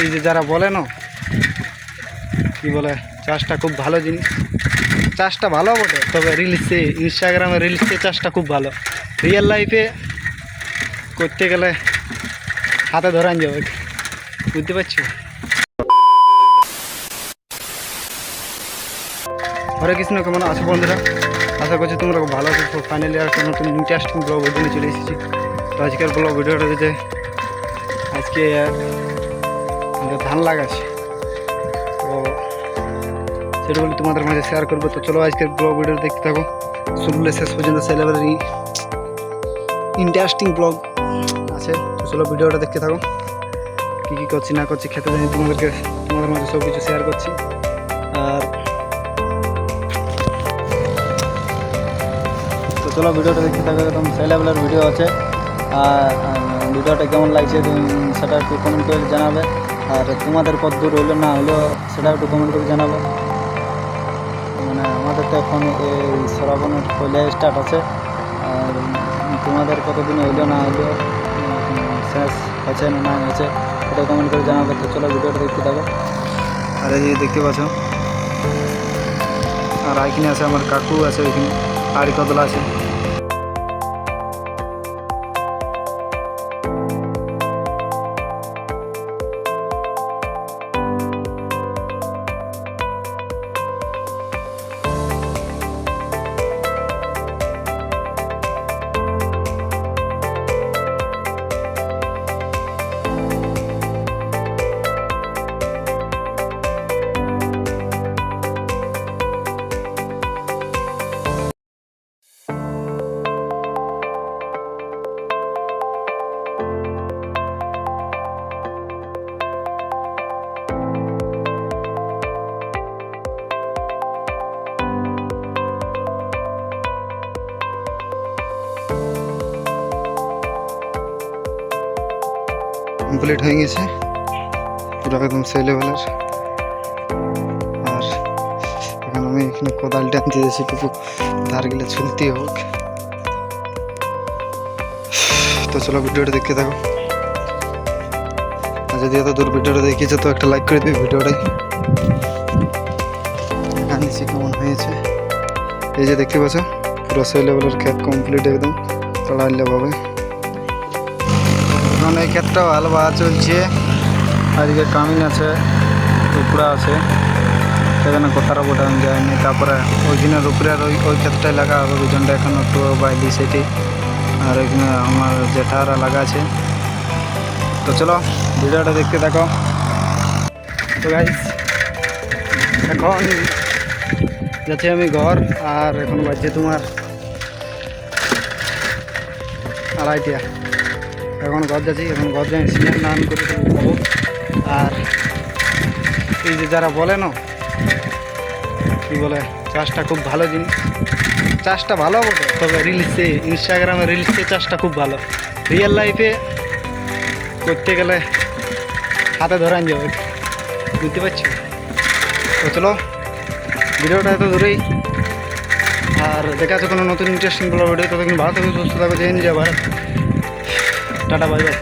এই যে যারা বলে না কি বলে চাষটা খুব ভালো জিনিস, চাষটা ভালো বটে, তবে রিলসে ইনস্টাগ্রামে রিলসে চাষটা খুব ভালো, রিয়েল লাইফে করতে গেলে হাতে ধরান যাবে, বুঝতে পারছো? হরে কৃষ্ণ, কেমন আছো বন্ধুরা? আশা করছি তোমরা খুব ভালো আছো। ফাইনালি আর একটা নতুন ইন্টারেস্টিং ব্লগ ভিডিও নিয়ে চলে এসেছি। তো আজকের ব্লগ ভিডিওটা দিতে আজকে আমাদের ধান লাগাচ্ছে, তো সেটা বলে তোমাদের মাঝে শেয়ার করবো। তো চলো আজকের ব্লগ ভিডিও দেখতে থাকো, শুরুলে শেষ পর্যন্ত সেলিব্রিটি ইন্টারেস্টিং ব্লগ আছে। তো চলো ভিডিওটা দেখতে থাকো, কী কী করছি না করছি খেতে জানি তোমাদের মাঝে সব কিছু শেয়ার করছি। আর তো চলো ভিডিওটা দেখতে থাকো, একদম সেলেবলের ভিডিও আছে। আর ভিডিওটা কেমন লাগছে তুমি সেটা একটু কমেন্ট করে জানাবে, আর তোমাদের কত দূর হইলো না হইলো সেটা একটু কমেন্ট করে জানাবে। মানে আমাদের তো এখন এই শ্রাবণের পয়লা স্টার্ট আছে, আর তোমাদের কতদিন হইলো না হইলো, শেষ হয়েছে না না হয়েছে সেটা কমেন্ট করে জানাবে। তো চলো ভিডিওটা দেখতে থাকো। আর এই যে দেখতে পাচ্ছ, আর এখানে আছে আমার কাকু আছে, ওইখানে আড়ি কদলা আছে। কমপ্লিট হয়ে গেছে পুরো একদম সেই লেভেলের। আর এখন আমি এখানে কোদাল টানতে দিয়েছি, টুকু ধারগুলো ছুলতেই হোক। তো চলো ভিডিওটা দেখতে থাকো, আর যদি এত দূর ভিডিওটা দেখিয়েছে তো একটা লাইক করে দেবে ভিডিওটাই। আনিছি কেমন হয়েছে, এই যে দেখতে পাচ্ছ পুরো সেই লেভেলের ক্ষেত কমপ্লিট একদম তাড়াইলেভাবে। মানে এই ক্ষেতটাও হালবা চলছে, আজকে কামিন আছে, টুকরা আছে, সেখানে কোথাও বোটানো যায়নি। তারপরে ওইখানে উপরে ওই ক্ষেতটাই লাগা হবে, ওইজনটা এখন একটু বাইলি সেটি। আর ওইখানে আমার জেঠারা লাগা আছে। তো চলো ভিডিওটা দেখতে থাকো। তো গাইস এখন যাচ্ছি আমি ঘর, আর এখন বাজছে তোমার 2:30। এখন ঘর যাচ্ছি, এখন ঘর যাই সিনিয়র নান করে খাবো। আর এই যে যারা বলে না কি বলে চাষটা খুব ভালো জিনিস, চাষটা ভালো বটে, তবে রিলসে ইনস্টাগ্রামে রিলসে চাষটা খুব ভালো, রিয়েল লাইফে করতে গেলে হাতে ধরান যাবে, বুঝতে পারছি? তো চলো ভিডিওটা এত দূরেই, আর দেখা যাচ্ছে কোনো নতুন ইন্টারেস্টিং ভিডিও। ততক্ষণ ভালো থাকবে, সুস্থ থাকবে, জয় হিন্দ, জয় ভারত, টাটা, বাই বাই।